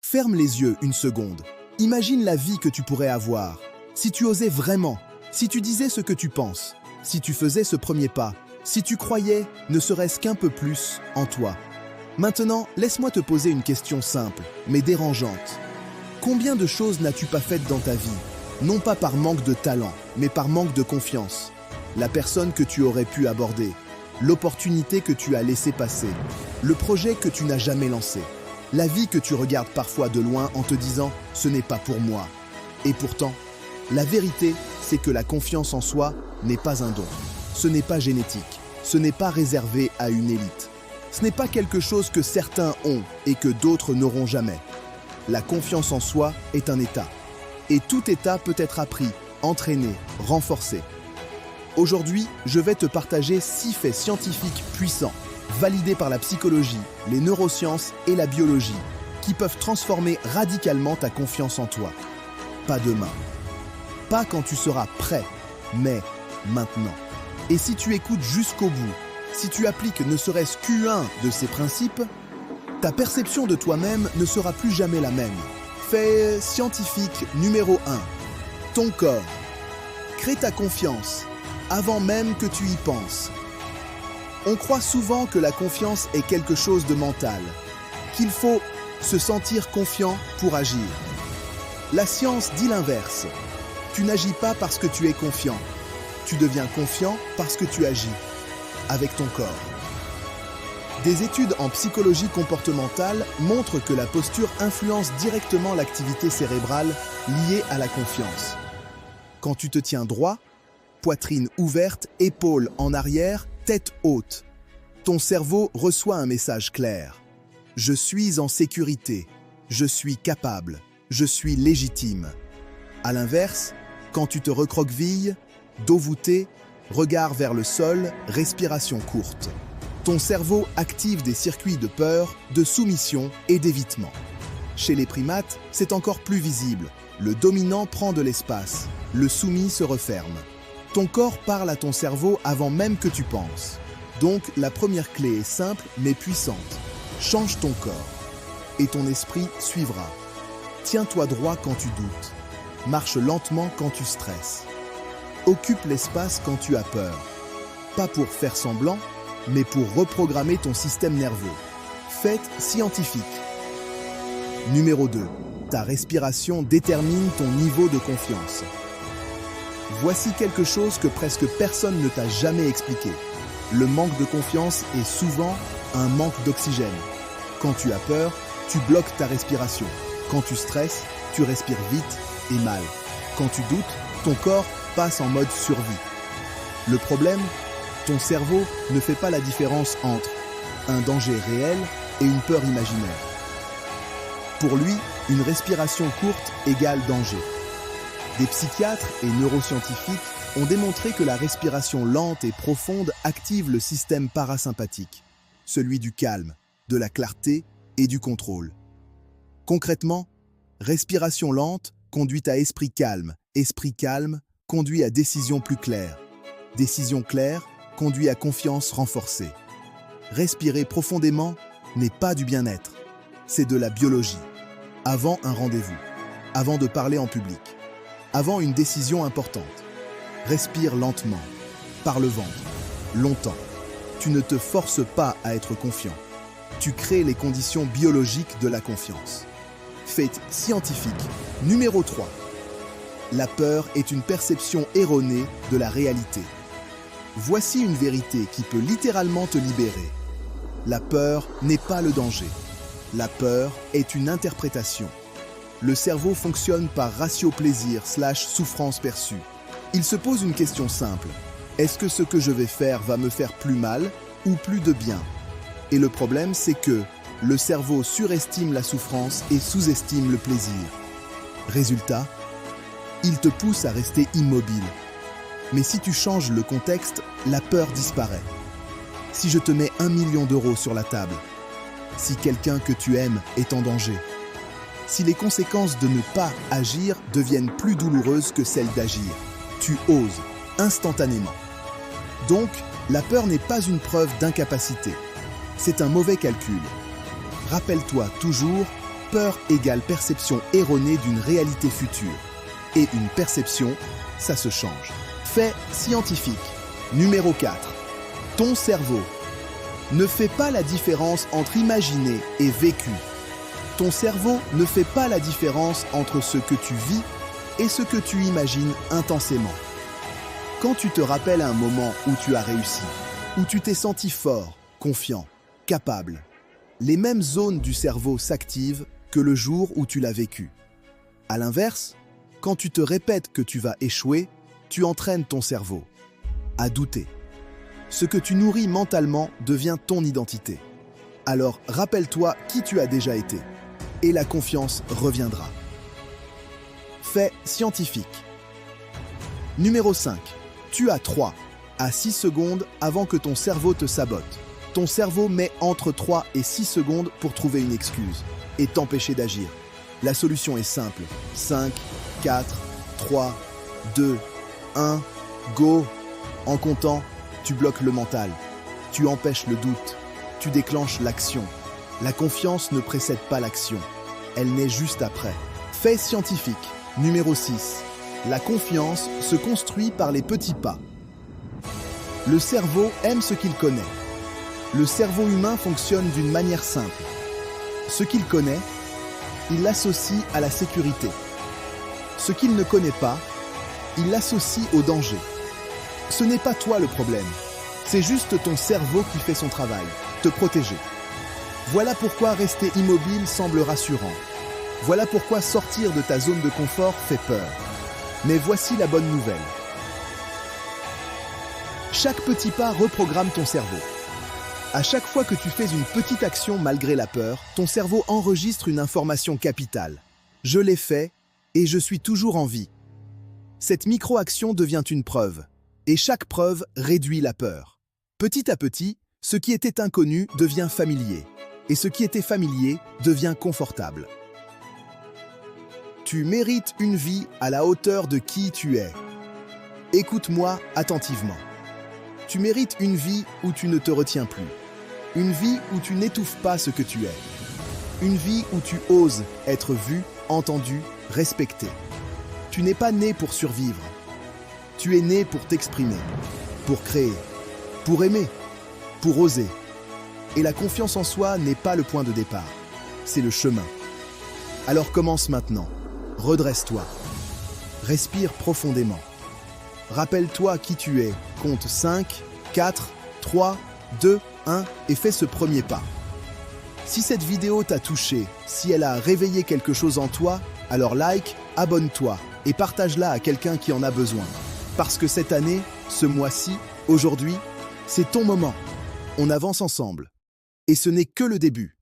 Ferme les yeux une seconde. Imagine la vie que tu pourrais avoir. Si tu osais vraiment, si tu disais ce que tu penses, si tu faisais ce premier pas, si tu croyais, ne serait-ce qu'un peu plus, en toi. Maintenant, laisse-moi te poser une question simple, mais dérangeante. Combien de choses n'as-tu pas faites dans ta vie? Non pas par manque de talent, mais par manque de confiance. La personne que tu aurais pu aborder, l'opportunité que tu as laissé passer, le projet que tu n'as jamais lancé, la vie que tu regardes parfois de loin en te disant « ce n'est pas pour moi ». Et pourtant, la vérité, c'est que la confiance en soi n'est pas un don. Ce n'est pas génétique, ce n'est pas réservé à une élite. Ce n'est pas quelque chose que certains ont et que d'autres n'auront jamais. La confiance en soi est un état. Et tout état peut être appris, entraîné, renforcé. Aujourd'hui, je vais te partager 6 faits scientifiques puissants, validés par la psychologie, les neurosciences et la biologie, qui peuvent transformer radicalement ta confiance en toi. Pas demain. Pas quand tu seras prêt, mais maintenant. Et si tu écoutes jusqu'au bout, si tu appliques ne serait-ce qu'un de ces principes, ta perception de toi-même ne sera plus jamais la même. Fait scientifique numéro 1. Ton corps. Crée ta confiance, avant même que tu y penses. On croit souvent que la confiance est quelque chose de mental, qu'il faut se sentir confiant pour agir. La science dit l'inverse. Tu n'agis pas parce que tu es confiant. Tu deviens confiant parce que tu agis, avec ton corps. Des études en psychologie comportementale montrent que la posture influence directement l'activité cérébrale liée à la confiance. Quand tu te tiens droit, poitrine ouverte, épaules en arrière, tête haute, ton cerveau reçoit un message clair. Je suis en sécurité, je suis capable, je suis légitime. À l'inverse, quand tu te recroquevilles, dos voûté, regard vers le sol, respiration courte. Ton cerveau active des circuits de peur, de soumission et d'évitement. Chez les primates, c'est encore plus visible. Le dominant prend de l'espace, le soumis se referme. Ton corps parle à ton cerveau avant même que tu penses. Donc, la première clé est simple mais puissante. Change ton corps et ton esprit suivra. Tiens-toi droit quand tu doutes. Marche lentement quand tu stresses. Occupe l'espace quand tu as peur. Pas pour faire semblant, mais pour reprogrammer ton système nerveux. Fait scientifique. Numéro 2. Ta respiration détermine ton niveau de confiance. Voici quelque chose que presque personne ne t'a jamais expliqué. Le manque de confiance est souvent un manque d'oxygène. Quand tu as peur, tu bloques ta respiration. Quand tu stresses, tu respires vite et mal. Quand tu doutes, ton corps passe en mode survie. Le problème, ton cerveau ne fait pas la différence entre un danger réel et une peur imaginaire. Pour lui, une respiration courte égale danger. Des psychiatres et neuroscientifiques ont démontré que la respiration lente et profonde active le système parasympathique, celui du calme, de la clarté et du contrôle. Concrètement, respiration lente conduit à esprit calme conduit à décision plus claire. Décision claire conduit à confiance renforcée. Respirer profondément n'est pas du bien-être, c'est de la biologie. Avant un rendez-vous, avant de parler en public, avant une décision importante. Respire lentement, par le ventre, longtemps. Tu ne te forces pas à être confiant. Tu crées les conditions biologiques de la confiance. Fait scientifique. Numéro 3. La peur est une perception erronée de la réalité. Voici une vérité qui peut littéralement te libérer. La peur n'est pas le danger. La peur est une interprétation. Le cerveau fonctionne par ratio plaisir/souffrance perçue. Il se pose une question simple. Est-ce que ce que je vais faire va me faire plus mal ou plus de bien? Et le problème, c'est que le cerveau surestime la souffrance et sous-estime le plaisir. Résultat, il te pousse à rester immobile. Mais si tu changes le contexte, la peur disparaît. Si je te mets 1 million d'euros sur la table, si quelqu'un que tu aimes est en danger, si les conséquences de ne pas agir deviennent plus douloureuses que celles d'agir, tu oses instantanément. Donc, la peur n'est pas une preuve d'incapacité. C'est un mauvais calcul. Rappelle-toi toujours, peur égale perception erronée d'une réalité future. Et une perception, ça se change. Fait scientifique. Numéro 4. Ton cerveau ne fait pas la différence entre imaginer et vécu. Ton cerveau ne fait pas la différence entre ce que tu vis et ce que tu imagines intensément. Quand tu te rappelles un moment où tu as réussi, où tu t'es senti fort, confiant, capable, les mêmes zones du cerveau s'activent que le jour où tu l'as vécu. À l'inverse, quand tu te répètes que tu vas échouer, tu entraînes ton cerveau à douter. Ce que tu nourris mentalement devient ton identité. Alors rappelle-toi qui tu as déjà été, et la confiance reviendra. Fait scientifique. Numéro 5. Tu as 3 à 6 secondes avant que ton cerveau te sabote. Ton cerveau met entre 3 et 6 secondes pour trouver une excuse et t'empêcher d'agir. La solution est simple. 5, 4, 3, 2, 1, go. En comptant, tu bloques le mental, tu empêches le doute, tu déclenches l'action. La confiance ne précède pas l'action, elle naît juste après. Fait scientifique. Numéro 6. La confiance se construit par les petits pas. Le cerveau aime ce qu'il connaît. Le cerveau humain fonctionne d'une manière simple. Ce qu'il connaît, il l'associe à la sécurité. Ce qu'il ne connaît pas, il l'associe au danger. Ce n'est pas toi le problème, c'est juste ton cerveau qui fait son travail, te protéger. Voilà pourquoi rester immobile semble rassurant. Voilà pourquoi sortir de ta zone de confort fait peur. Mais voici la bonne nouvelle. Chaque petit pas reprogramme ton cerveau. À chaque fois que tu fais une petite action malgré la peur, ton cerveau enregistre une information capitale. Je l'ai fait et je suis toujours en vie. Cette micro-action devient une preuve. Et chaque preuve réduit la peur. Petit à petit, ce qui était inconnu devient familier. Et ce qui était familier devient confortable. Tu mérites une vie à la hauteur de qui tu es. Écoute-moi attentivement. Tu mérites une vie où tu ne te retiens plus. Une vie où tu n'étouffes pas ce que tu es. Une vie où tu oses être vu, entendu, respecté. Tu n'es pas né pour survivre. Tu es né pour t'exprimer, pour créer, pour aimer, pour oser. Et la confiance en soi n'est pas le point de départ, c'est le chemin. Alors commence maintenant, redresse-toi, respire profondément. Rappelle-toi qui tu es, compte 5, 4, 3, 2, 1 et fais ce premier pas. Si cette vidéo t'a touché, si elle a réveillé quelque chose en toi, alors like, abonne-toi et partage-la à quelqu'un qui en a besoin. Parce que cette année, ce mois-ci, aujourd'hui, c'est ton moment. On avance ensemble. Et ce n'est que le début.